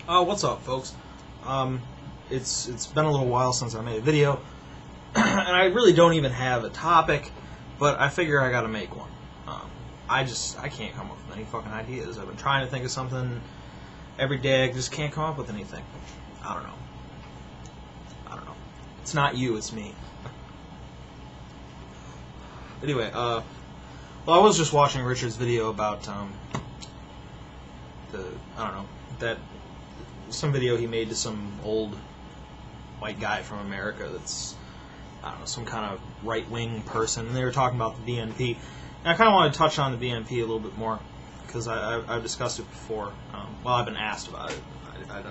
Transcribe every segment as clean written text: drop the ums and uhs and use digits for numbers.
What's up, folks? It's been a little while since I made a video, and I really don't even have a topic, but I figure I gotta make one. I can't come up with any fucking ideas. I've been trying to think of something every day. I just can't come up with anything. I don't know. It's not you, it's me. Anyway, well, I was just watching Richard's video about some video he made to some old white guy from America that's, I don't know, some kind of right-wing person, and they were talking about the BNP. And I kind of want to touch on the BNP a little bit more, because I've discussed it before. Well, I've been asked about it. I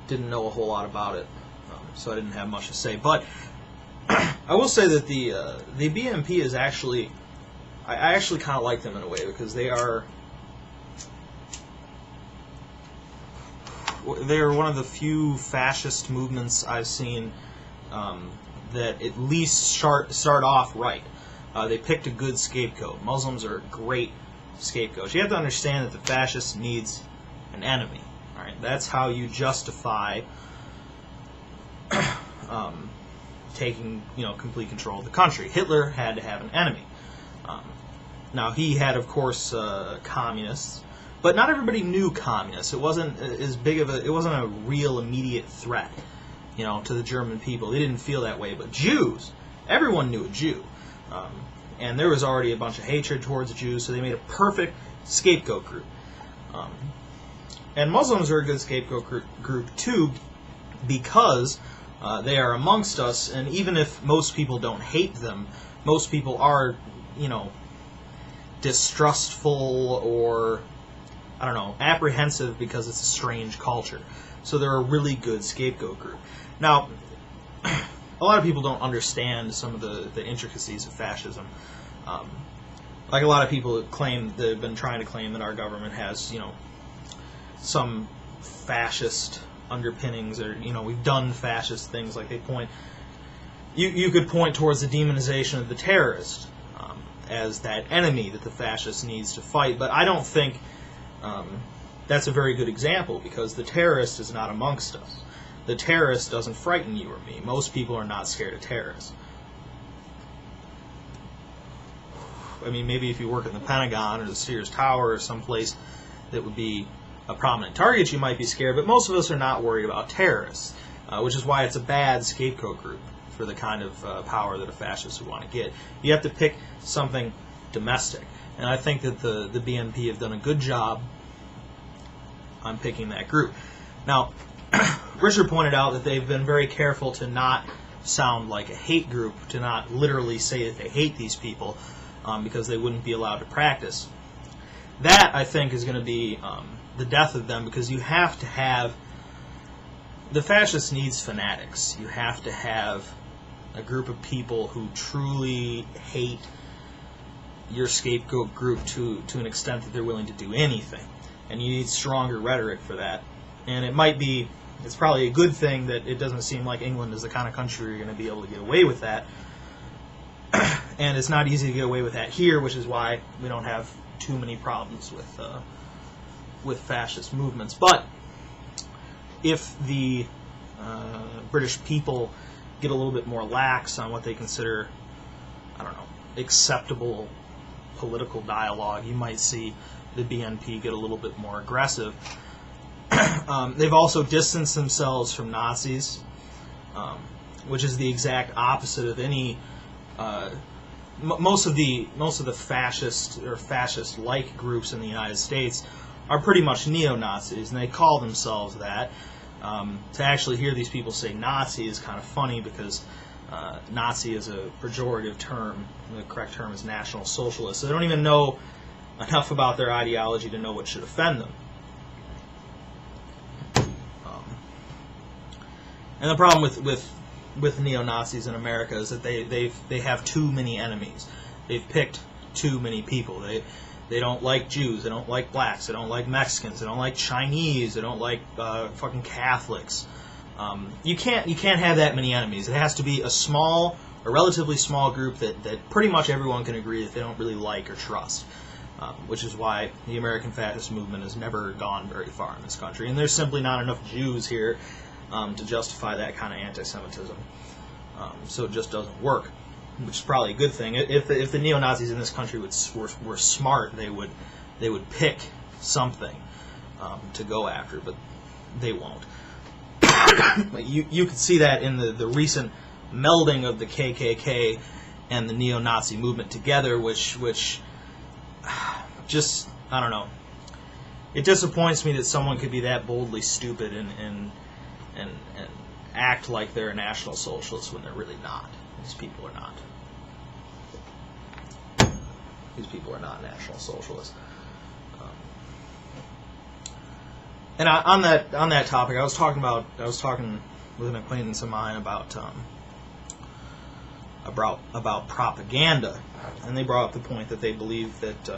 didn't know a whole lot about it, so I didn't have much to say. But I will say that the BNP is actually, I actually kind of like them in a way, because they're one of the few fascist movements I've seen that at least start off right. They picked a good scapegoat. Muslims are great scapegoats. You have to understand that the fascist needs an enemy. All right, that's how you justify taking complete control of the country. Hitler had to have an enemy. Now he had, of course, communists. But not everybody knew communists. It wasn't as big of it wasn't a real immediate threat, to the German people. They didn't feel that way. But Jews, everyone knew a Jew. And there was already a bunch of hatred towards the Jews, so they made a perfect scapegoat group. And Muslims are a good scapegoat group too, because they are amongst us, and even if most people don't hate them, most people are, distrustful or, I don't know, apprehensive because it's a strange culture. So they're a really good scapegoat group. Now, a lot of people don't understand some of the intricacies of fascism. Like a lot of people they've been trying to claim that our government has, some fascist underpinnings, or, we've done fascist things. Like they point, you could point towards the demonization of the terrorist as that enemy that the fascist needs to fight. But I don't think that's a very good example, because the terrorist is not amongst us. The terrorist doesn't frighten you or me. Most people are not scared of terrorists. I mean, maybe if you work in the Pentagon or the Sears Tower or someplace that would be a prominent target, you might be scared, but most of us are not worried about terrorists, which is why it's a bad scapegoat group for the kind of power that a fascist would want to get. You have to pick something domestic, and I think that the BNP have done a good job on picking that group. Now, Richard pointed out that they've been very careful to not sound like a hate group, to not literally say that they hate these people, because they wouldn't be allowed to practice. That, I think, is going to be the death of them, because you have to have, the fascist needs fanatics. You have to have a group of people who truly hate your scapegoat group to an extent that they're willing to do anything. And you need stronger rhetoric for that. And it's probably a good thing that it doesn't seem like England is the kind of country where you're going to be able to get away with that. And it's not easy to get away with that here, which is why we don't have too many problems with fascist movements. But if the British people get a little bit more lax on what they consider, I don't know, acceptable political dialogue, you might see the BNP get a little bit more aggressive. They've also distanced themselves from Nazis, which is the exact opposite of any. Most of the fascist or fascist-like groups in the United States are pretty much neo-Nazis, and they call themselves that. To actually hear these people say Nazi is kind of funny, because Nazi is a pejorative term. The correct term is National Socialist. So they don't even know enough about their ideology to know what should offend them. And the problem with neo-Nazis in America is that they have too many enemies. They've picked too many people. They don't like Jews. They don't like blacks. They don't like Mexicans. They don't like Chinese. They don't like fucking Catholics. You can't have that many enemies. It has to be a relatively small group that pretty much everyone can agree that they don't really like or trust. which is why the American fascist movement has never gone very far in this country. And there's simply not enough Jews here to justify that kind of anti-Semitism. So it just doesn't work, which is probably a good thing. If the neo-Nazis in this country were smart, they would pick something to go after, but they won't. You could see that in the recent melding of the KKK and the neo-Nazi movement together, which just, I don't know. It disappoints me that someone could be that boldly stupid and act like they're a National Socialist when they're really not. These people are not. These people are not National Socialists. And on that topic, I was talking with an acquaintance of mine about propaganda, and they brought up the point that they believe that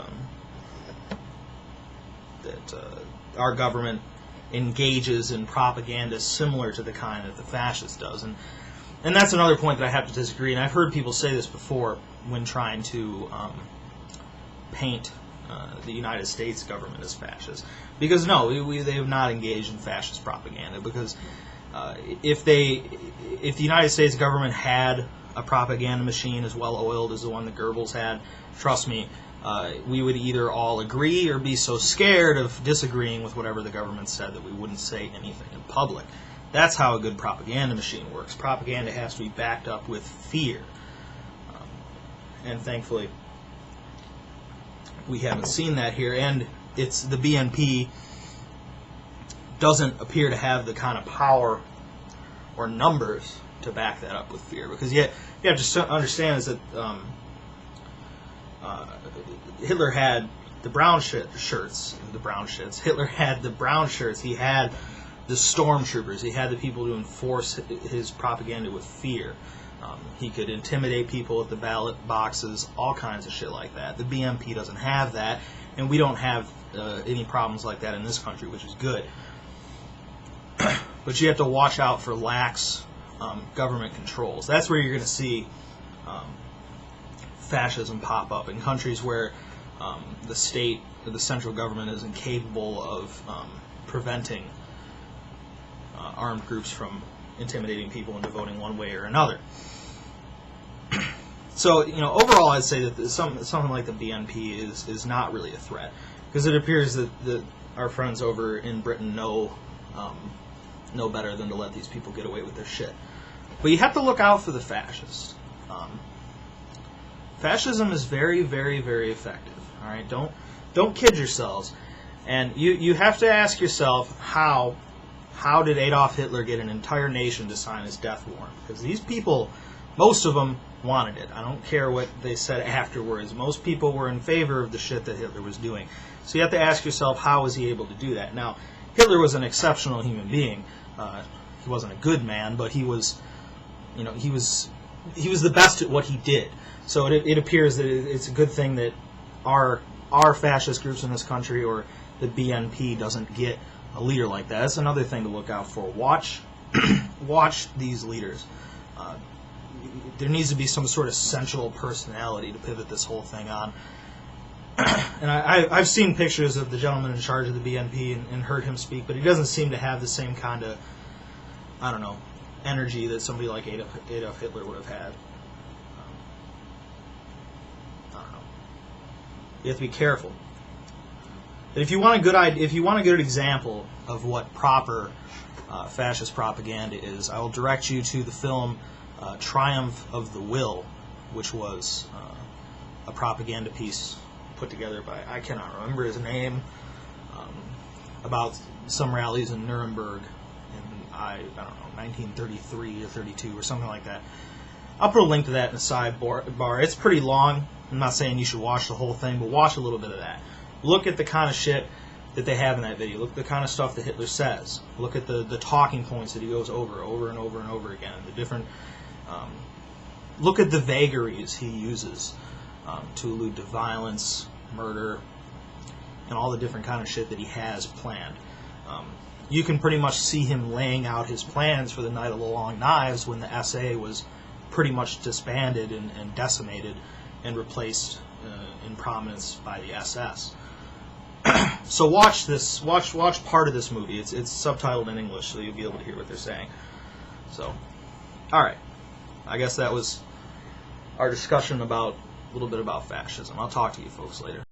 our government engages in propaganda similar to the kind that the fascist does, and that's another point that I have to disagree. And I've heard people say this before when trying to paint the United States government as fascist, because no, they have not engaged in fascist propaganda. Because if the United States government had a propaganda machine as well oiled as the one that Goebbels had, trust me, we would either all agree or be so scared of disagreeing with whatever the government said that we wouldn't say anything in public. That's how a good propaganda machine works. Propaganda has to be backed up with fear, and thankfully we haven't seen that here. And it's the BNP doesn't appear to have the kind of power or numbers to back that up with fear, because you have to understand is that Hitler had the brown shirts. Hitler had the brown shirts. He had the stormtroopers. He had the people to enforce his propaganda with fear. He could intimidate people at the ballot boxes, all kinds of shit like that. The BNP doesn't have that, and we don't have any problems like that in this country, which is good. But you have to watch out for lax government controls. That's where you're going to see fascism pop up in countries where the state, or the central government, is incapable of preventing armed groups from intimidating people into voting one way or another. So, overall, I'd say that something like the BNP is not really a threat, because it appears that our friends over in Britain know better than to let these people get away with their shit. But you have to look out for the fascists. Fascism is very, very, very effective. All right, don't kid yourselves, and you have to ask yourself how did Adolf Hitler get an entire nation to sign his death warrant? Because these people, most of them, wanted it. I don't care what they said afterwards. Most people were in favor of the shit that Hitler was doing. So you have to ask yourself, how was he able to do that? Now, Hitler was an exceptional human being. He wasn't a good man, but he was the best at what he did. So it appears that it's a good thing that our fascist groups in this country, or the BNP, doesn't get a leader like that. That's another thing to look out for. Watch these leaders. There needs to be some sort of central personality to pivot this whole thing on. And I've seen pictures of the gentleman in charge of the BNP and heard him speak, but he doesn't seem to have the same kind of, energy that somebody like Adolf Hitler would have had. You have to be careful. But if you want a good example of what proper fascist propaganda is, I will direct you to the film Triumph of the Will, which was a propaganda piece put together by, I cannot remember his name, about some rallies in Nuremberg in, I don't know, 1933 or 32 or something like that. I'll put a link to that in the sidebar. It's pretty long. I'm not saying you should watch the whole thing, but watch a little bit of that. Look at the kind of shit that they have in that video. Look at the kind of stuff that Hitler says. Look at the talking points that he goes over and over and over again. The different look at the vagaries he uses to allude to violence, murder, and all the different kind of shit that he has planned. You can pretty much see him laying out his plans for the Night of the Long Knives when the SA was pretty much disbanded and decimated and replaced in prominence by the SS. So watch part of this movie. It's subtitled in English, so you'll be able to hear what they're saying. So, all right. I guess that was our discussion about a little bit about fascism. I'll talk to you folks later.